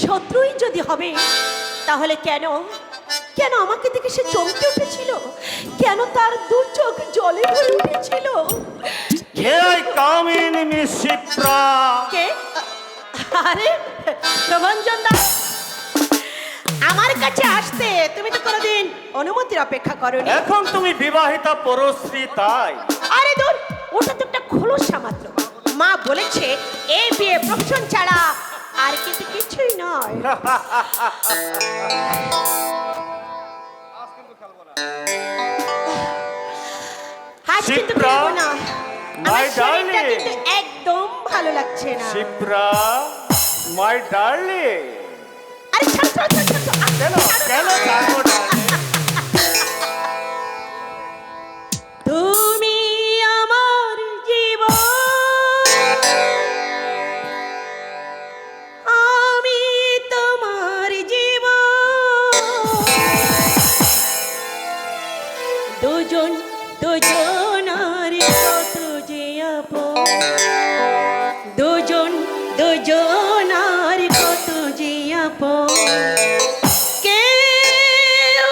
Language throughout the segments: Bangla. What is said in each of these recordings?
শত্রুই যদি হবে তাহলে কেন কেন আমাকে দেখে সে চমকে উঠেছিল? কেন তার দু চোখ জলে ভরে উঠেছিল? কে ওই কামিনী মিশ্রা? কে? আরে প্রভঞ্জন দাস, আমার কাছে আসতে তুমি তো কোনোদিন অনুমতির অপেক্ষা করোনি। এখন তুমি বিবাহিতা পরশ্রী, তাই? আরে দূর, ওটা তো একটা খোলসা মাত্র। মা বলেছে এই বিয়ে প্রফেশন ছাড়া আর কিন্তু কিছুই নয়। আজ কিন্তু শিপ্রা, খেলবো না। আমার my শরীরটা darling। কিন্তু একদম ভালো লাগছে না। Shipra, my darling. আরে ছাড়ো ছাড়ো ছাড়ো ছাড়ো, আহ, কেন ছাড়ো কেন না। ছাড়বো darling? তুমি আমার জীবন, আমি তোমার জীবন, দুজন দুজনার কত যে আপন, দুজন দুজনার কত যে আপন, কেউ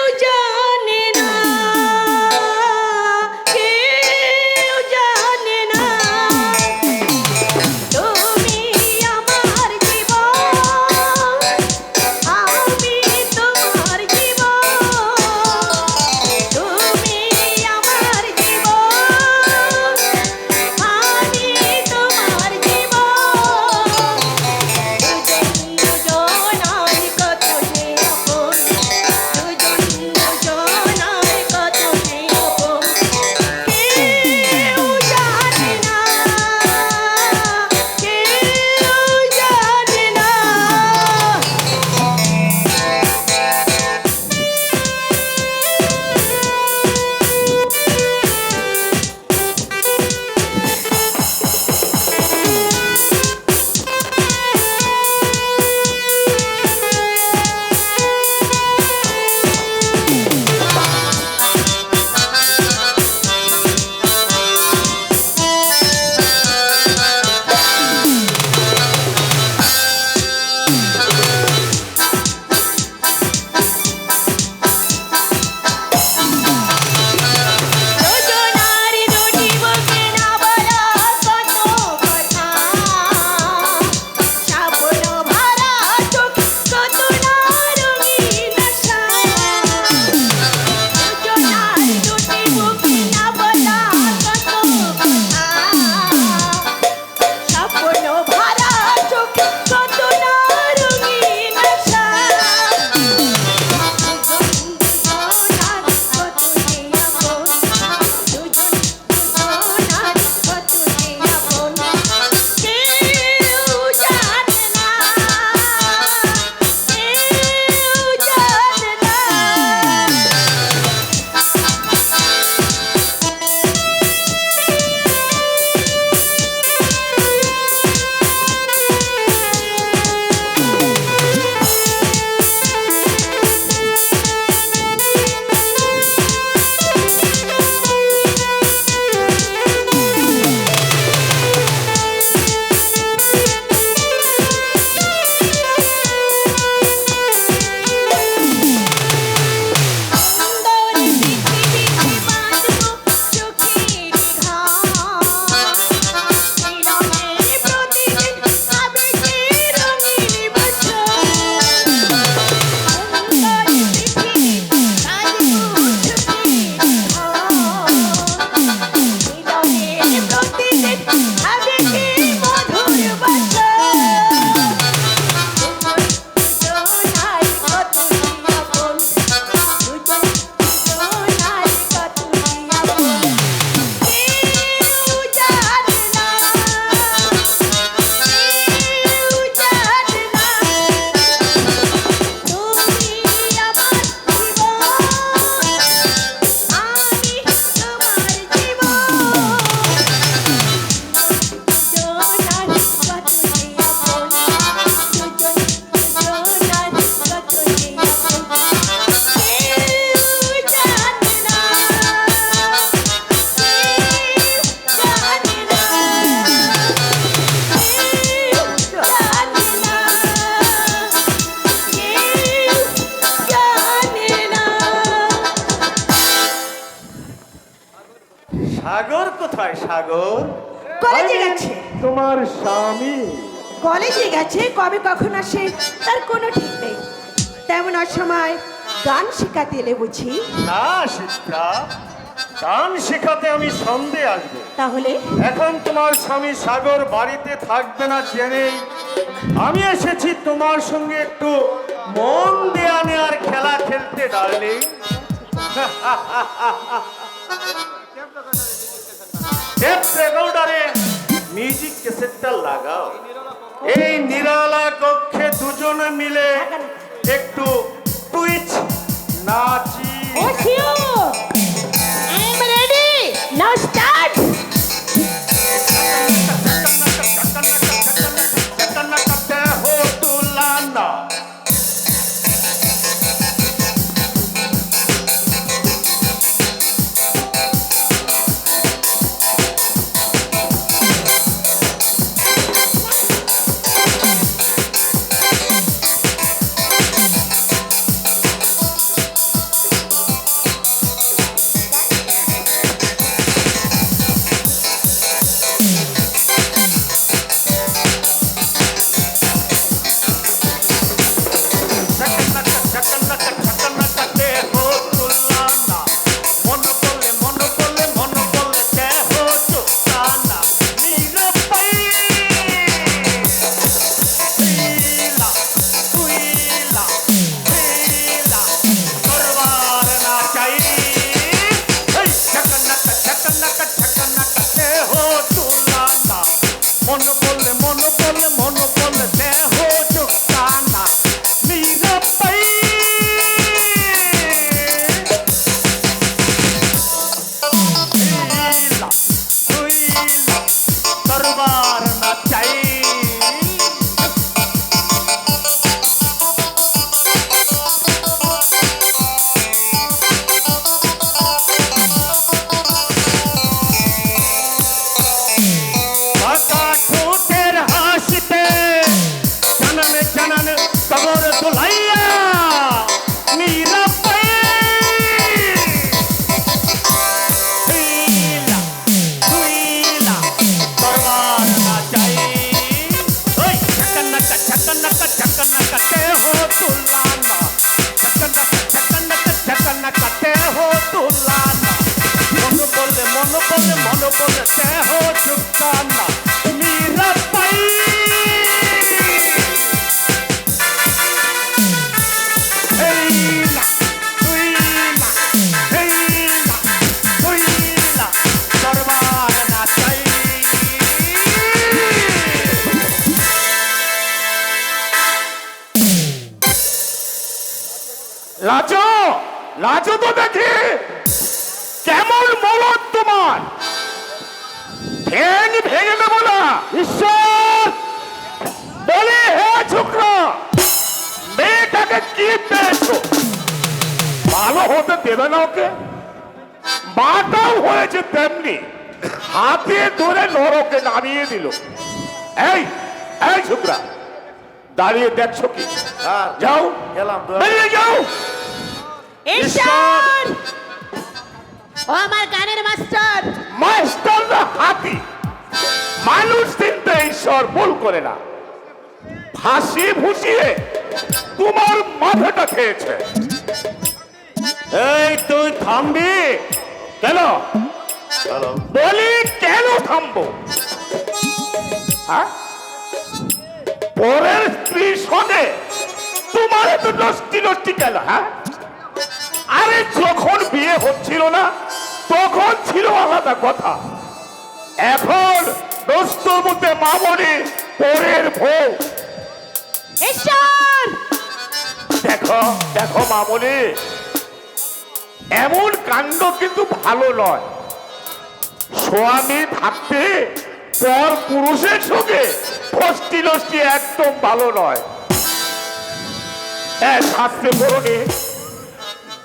কোথায় সাগর? কলেজে গেছে। তোমার স্বামী? কলেজে গেছে, কবে কখন আসে তার কোনো ঠিক নেই। তেমন অসময় গান শেখাতে এলে বুঝি? না শিপ্রা, গান শেখাতে আমি সন্ধে আসবো। তাহলে এখন তোমার স্বামী সাগর বাড়িতে থাকবে না জেনেই আমি এসেছি তোমার সঙ্গে একটু মন দেয়া নেওয়ার খেলা খেলতে ডার্লিং। টেপ রেকর্ডারে মিউজিক ক্যাসেটটা লাগাও। এই নিরালা কক্ষে দুজনে মিলে একটু টুইচ নাচি। I'm ready. Now start. हो तुलाना লাজো লাজো তো দেখি কেমন মলত তোমার, ঠ্যাং ভেঙে দেবো না। ঈশ্বর বলে হে ছোকরা, মেয়েটাকে কি পেয়েছো? ভালো হতে দেবে না ওকে? মাটাও হয়েছে তেমনি, হাতে ধরে নরকে নামিয়ে দিল। এই এই ছোকরা, দাঁড়িয়ে দেখছো কি? যাও বেরিয়ে যাও। ঈশ্বর, ও আমার গানের মাস্টার। মাস্টার না হাতি, মানুষ চিনতে ঈশ্বর ভুল করে না। ফাঁসি ভুষিয়ে তোমার মাথাটা খেয়েছে। এই তুই থামবি কেন? বলি কেন থামবো? হ্যাঁ, পরের স্ত্রীর সঙ্গে তোমার এত নষ্টি নষ্টি কেন? হ্যাঁ, আরে যখন বিয়ে হচ্ছিল না তখন ছিল আলাদা কথা, এখন দোস্তর মধ্যে মামনি পরের বউ। ঈশ্বর, দেখো দেখো মামনি, এমন কাণ্ড কিন্তু ভালো নয়। স্বামী থাকতে পর পুরুষের সঙ্গে ফষ্টি নষ্টি একদম ভালো নয়। শাস্ত্রে পড়ে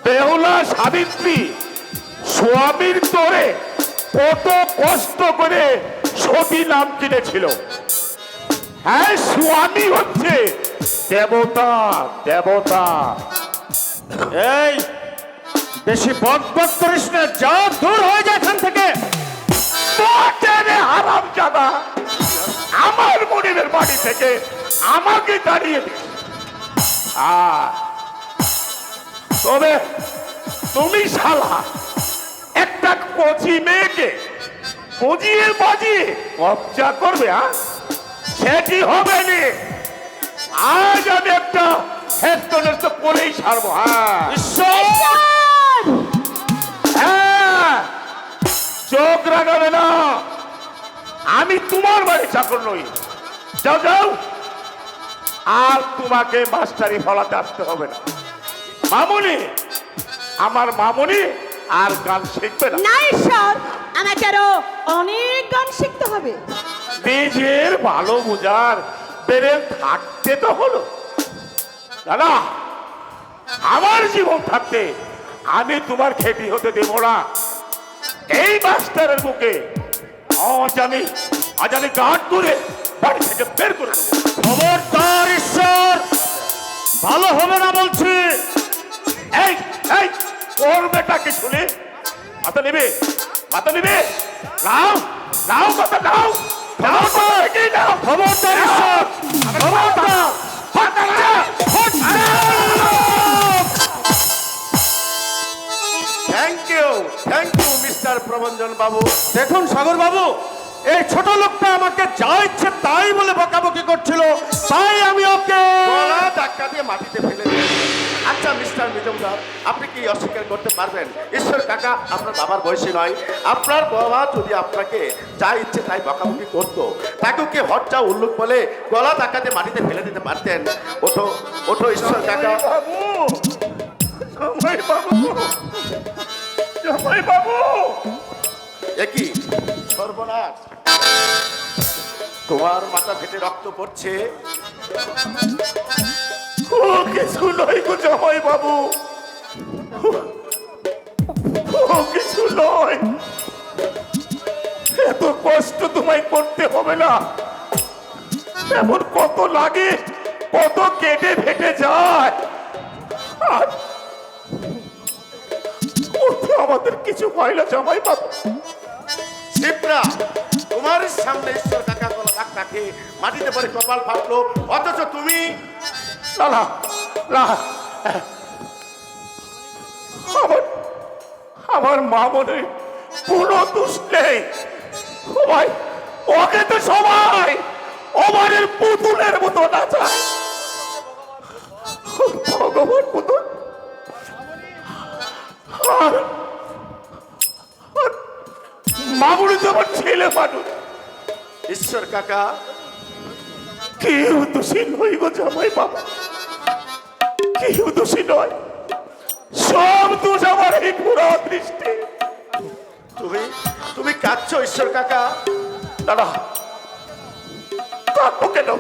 বেহুলা সাবিত্রী স্বামীর তোরে কত কষ্ট করে সতী নাম কিনেছিল। হ্যাঁ, স্বামী হচ্ছে দেবতা দেবতা। এই বেশি বকবক করিস না, যা দূর হয়ে যায় এখান থেকে। হারামজাদা আমার মনিবের বাড়ি থেকে আমাকে দাঁড়িয়ে দিস। তবে তুমি শালা একটা কচি মেয়েকে বুঝিয়ে বাজিয়ে কবজা করবে, সেটি হবে না। আজ আমি একটা হেস্ত করেই ছাড়বো। হ্যাঁ, চোখ রাগাবে না, আমি তোমার বাড়ি চাকর নই। যাও যাও, আর তোমাকে মাস্টারি ফলাতে আসতে হবে না। মামুনি, আমার মামুনি আর গান শিখবে না। না ঈশ্বর, আমাকে আরো অনেক গান শিখতে হবে। নিজের ভালো বোঝার বেরেল থাকতে তো হলো। দাদা, আমার জীবন থাকতে আমি তোমার খেটি হতে দেব না। এই মাস্টারের বুকে আজ আমি গান করে বাড়ি থেকে বের করে দেবো। খবরদার ঈশ্বর, ভালো হবে না বলছি। এই এই ওর বেটাকে শুনে মাথা নেবে, মাথা নেবে। নাও নাও, মাথা নাও, নাও তো, এগিয়ে নাও। খবরদার ঈশ্বর, খবরদার। থ্যাংক ইউ মিস্টার প্রবঞ্জন বাবু। দেখুন সাগর বাবু, এই ছোট লোকটা আমাকে যা ইচ্ছে তাই বলে বকাবকি করছিল, তাই আমি ওকে গলা ধাক্কা দিয়ে মাটিতে ফেলে দিয়েছি। আচ্ছা মিস্টার মজুমদার, আপনি কি অস্বীকার করতে পারবেন ঈশ্বর কাকা আপনার বাবার বয়সী নয়? আপনার বাবা যদি আপনাকে যা ইচ্ছে তাই বকাবকি করতো, তাকে কি হজ্জা উল্লুক বলে গলা ধাক্কা দিয়ে মাটিতে ফেলে দিতে পারতেন? ওঠো ওঠো ঈশ্বর কাকা। বাবু, জামাই বাবু, জামাই বাবু। একই সর্বনাশ, তোমার মাথা ফেটে রক্ত পড়ছে। ও কিছু নয় গো জামাই বাবু, ও কিছু নয়। এত কষ্ট তোমায় করতে হবে না। এমন কত লাগে, কত কেটে ফেটে যায়, আর ওতে আমাদের কিছু হয় না জামাই বাবু। শিবরা, তোমার সামনে ঈশ্বর কাকা গলা ধাক্কা খেয়ে মাটিতে পড়ে কপাল ফাটলো, অথচ তুমি না না না, আমার মা মনে কোনো দোষ নেই। সবাই ওকে তো সবাই ওমানের পুতুলের মতো নাচায়। ভগবান পুতুল মামুনি তো আমার ছেলে মানুষ। ঈশ্বর কাকা, কেউ দোষী নই গো জামাই বাবা, কেউ দোষী নয়। সব দোষ আমার এই পুরো দৃষ্টি। তুমি তুমি কাঁদছো ঈশ্বর কাকা? দাদা, কাঁদবো কেন?